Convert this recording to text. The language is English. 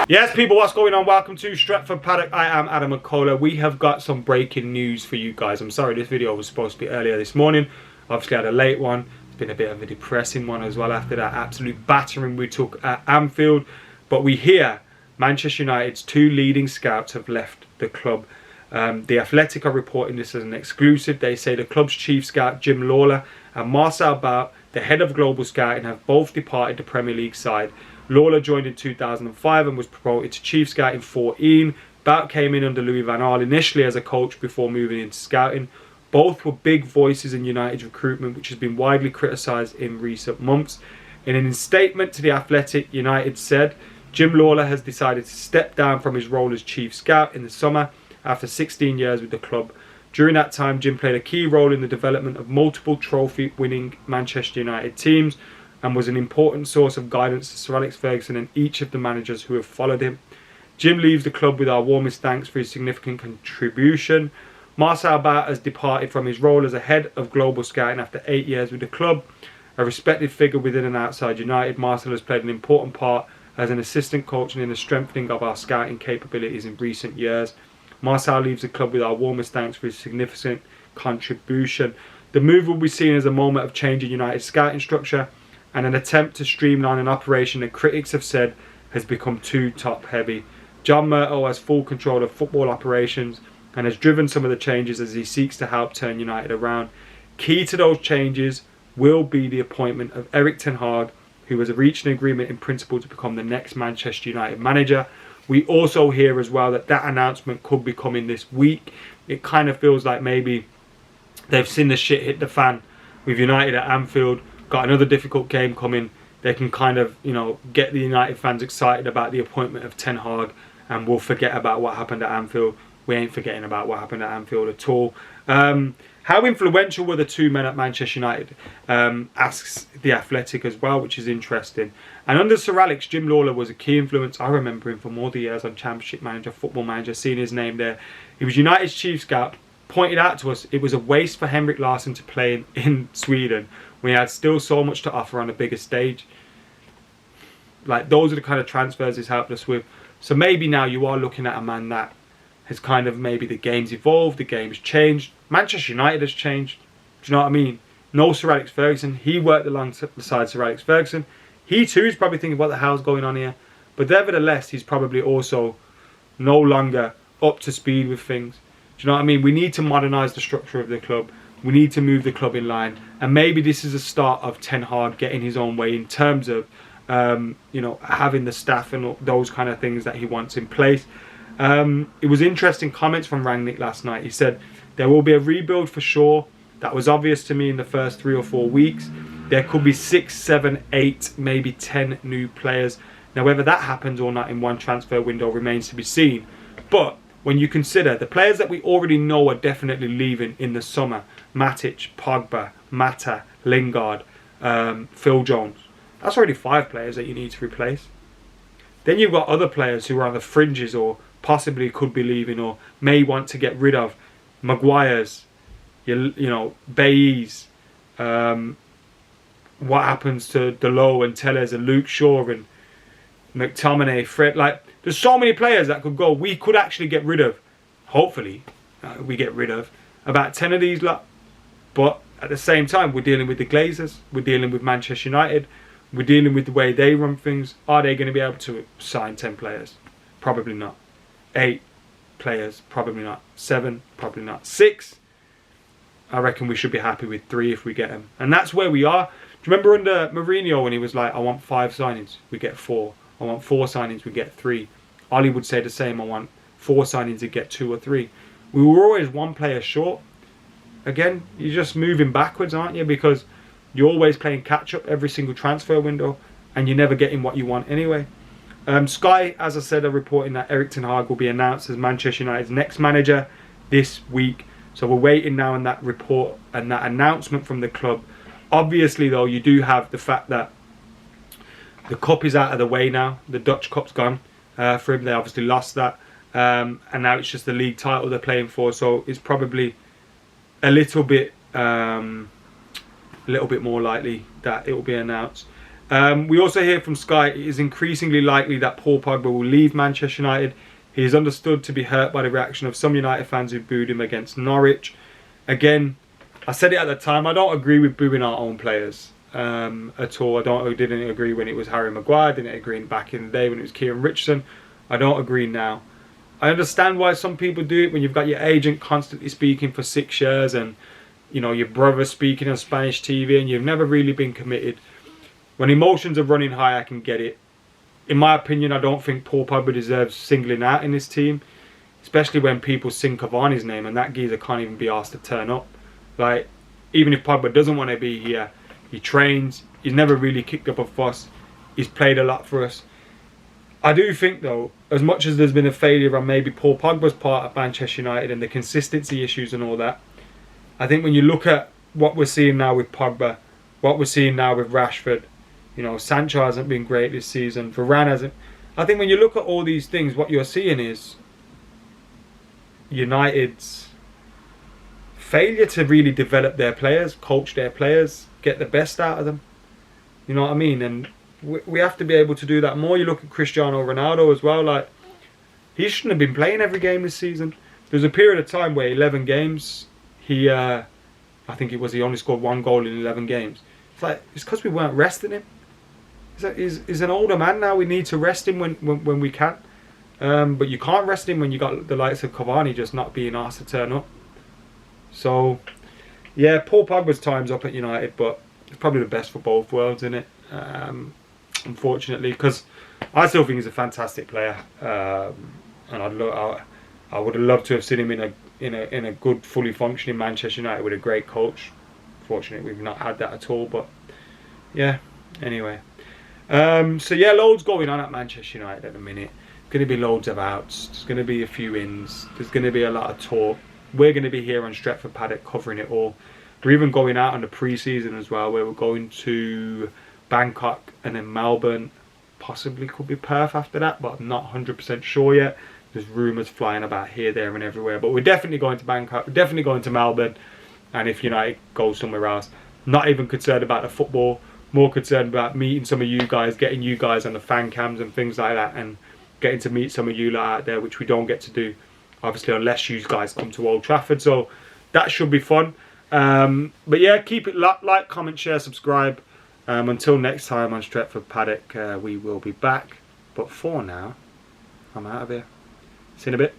Yes, people, what's going on? Welcome to Stretford Paddock. I am Adam McCullough. We have got some breaking news for you guys. I'm sorry, this video was supposed to be earlier this morning. Obviously, I had a late one. It's been a bit of a depressing one as well after that absolute battering we took at Anfield. But we hear Manchester United's two leading scouts have left the club. The Athletic are reporting this as an exclusive. They say the club's chief scout, Jim Lawler, and Marcel Bout, the head of global scouting, have both departed the Premier League side. Lawler joined in 2005 and was promoted to chief scout in 2014. Bout came in under Louis van Gaal initially as a coach before moving into scouting. Both were big voices in United's recruitment, which has been widely criticised in recent months. In a statement to The Athletic, United said, Jim Lawler has decided to step down from his role as chief scout in the summer after 16 years with the club. During that time, Jim played a key role in the development of multiple trophy-winning Manchester United teams and was an important source of guidance to Sir Alex Ferguson and each of the managers who have followed him. Jim leaves the club with our warmest thanks for his significant contribution. Marcel Bout has departed from his role as a head of global scouting after 8 years with the club. A respected figure within and outside United, Marcel has played an important part as an assistant coach and in the strengthening of our scouting capabilities in recent years. Marcel leaves the club with our warmest thanks for his significant contribution. The move will be seen as a moment of change in United's scouting structure and an attempt to streamline an operation that critics have said has become too top-heavy. John Murtough has full control of football operations and has driven some of the changes as he seeks to help turn United around. Key to those changes will be the appointment of Erik ten Hag, who has reached an agreement in principle to become the next Manchester United manager. We also hear as well that announcement could be coming this week. It kind of feels like maybe they've seen the shit hit the fan with United at Anfield. Got another difficult game coming. They can kind of, get the United fans excited about the appointment of Ten Hag, and we'll forget about what happened at Anfield. We ain't forgetting about what happened at Anfield at all. How influential were the two men at Manchester United? Asks The Athletic as well, which is interesting. And under Sir Alex, Jim Lawler was a key influence. I remember him from all the years on Championship Manager, Football Manager, seeing his name there. He was United's chief scout. Pointed out to us it was a waste for Henrik Larsson to play in Sweden when he had still so much to offer on a bigger stage. Like, those are the kind of transfers he's helped us with. So maybe now you are looking at a man that has kind of, maybe the game's evolved, the game's changed. Manchester United has changed. Do you know what I mean? No Sir Alex Ferguson. He worked alongside Sir Alex Ferguson. He too is probably thinking, what the hell's going on here? But nevertheless, he's probably also no longer up to speed with things. Do you know what I mean? We need to modernise the structure of the club. We need to move the club in line. And maybe this is a start of Ten Hag getting his own way in terms of, having the staff and those kind of things that he wants in place. It was interesting comments from Rangnick last night. He said, there will be a rebuild for sure. That was obvious to me in the first 3 or 4 weeks. There could be 6, 7, 8, maybe 10 new players. Now, whether that happens or not in one transfer window remains to be seen. But when you consider the players that we already know are definitely leaving in the summer, Matic, Pogba, Mata, Lingard, Phil Jones, that's already 5 players that you need to replace. Then you've got other players who are on the fringes or possibly could be leaving or may want to get rid of. Maguire's, Bailly's, what happens to Delo and Tellez and Luke Shaw and McTominay, Fred. Like, there's so many players that could go. We could actually get rid of, hopefully, we get rid of about 10 of these lot. But at the same time, we're dealing with the Glazers. We're dealing with Manchester United. We're dealing with the way they run things. Are they going to be able to sign 10 players? Probably not. 8 players? Probably not. 7? Probably not. 6? I reckon we should be happy with 3 if we get them. And that's where we are. Do you remember under Mourinho when he was like, I want 5 signings, we get 4. I want 4 signings, we get 3. Ollie would say the same, I want 4 signings, we get 2 or 3. We were always 1 player short. Again, you're just moving backwards, aren't you? Because you're always playing catch-up every single transfer window and you're never getting what you want anyway. Sky, as I said, are reporting that Erik ten Hag will be announced as Manchester United's next manager this week. So we're waiting now on that report and that announcement from the club. Obviously, though, you do have the fact that the cup is out of the way now. The Dutch Cup's gone for him. They obviously lost that. And now it's just the league title they're playing for. So it's probably a little bit more likely that it will be announced. We also hear from Sky, it is increasingly likely that Paul Pogba will leave Manchester United. He is understood to be hurt by the reaction of some United fans who booed him against Norwich. Again, I said it at the time, I don't agree with booing our own players at all. I didn't agree when it was Harry Maguire, didn't agree back in the day when it was Kieran Richardson. I don't agree now. I understand why some people do it when you've got your agent constantly speaking for 6 years and, you know, your brother speaking on Spanish TV and you've never really been committed. When emotions are running high, I can get it. In my opinion, I don't think Paul Pogba deserves singling out in this team, especially when people sing Cavani's name and that geezer can't even be asked to turn up. Like, even if Pogba doesn't want to be here, he trains, he's never really kicked up a fuss, he's played a lot for us. I do think though, as much as there's been a failure on maybe Paul Pogba's part at Manchester United and the consistency issues and all that, I think when you look at what we're seeing now with Pogba, what we're seeing now with Rashford, you know, Sancho hasn't been great this season, Varane hasn't. I think when you look at all these things, what you're seeing is United's failure to really develop their players, coach their players, get the best out of them. You know what I mean? And we have to be able to do that more. You look at Cristiano Ronaldo as well. Like, he shouldn't have been playing every game this season. There's a period of time where 11 games, I think it was he only scored 1 goal in 11 games. It's like, it's because we weren't resting him. He's an older man now. We need to rest him when we can. But you can't rest him when you got the likes of Cavani just not being asked to turn up. So, yeah, Paul Pogba's time's up at United, but it's probably the best for both worlds, isn't it? Unfortunately, because I still think he's a fantastic player, and I would have loved to have seen him in a good, fully functioning Manchester United with a great coach. Fortunately, we've not had that at all. But yeah, anyway. So yeah, loads going on at Manchester United at the minute. Going to be loads of outs. There's going to be a few ins. There's going to be a lot of talk. We're going to be here on Stretford Paddock covering it all. We're even going out on the pre-season as well, where we're going to Bangkok and then Melbourne. Possibly could be Perth after that, but I'm not 100% sure yet. There's rumours flying about here, there and everywhere. But we're definitely going to Bangkok. We're definitely going to Melbourne. And if United goes somewhere else, not even concerned about the football. More concerned about meeting some of you guys, getting you guys on the fan cams and things like that, and getting to meet some of you lot out there, which we don't get to do, obviously, unless you guys come to Old Trafford. So that should be fun. But yeah, keep it like, comment, share, subscribe. Until next time on Stretford Paddock, we will be back. But for now, I'm out of here. See you in a bit.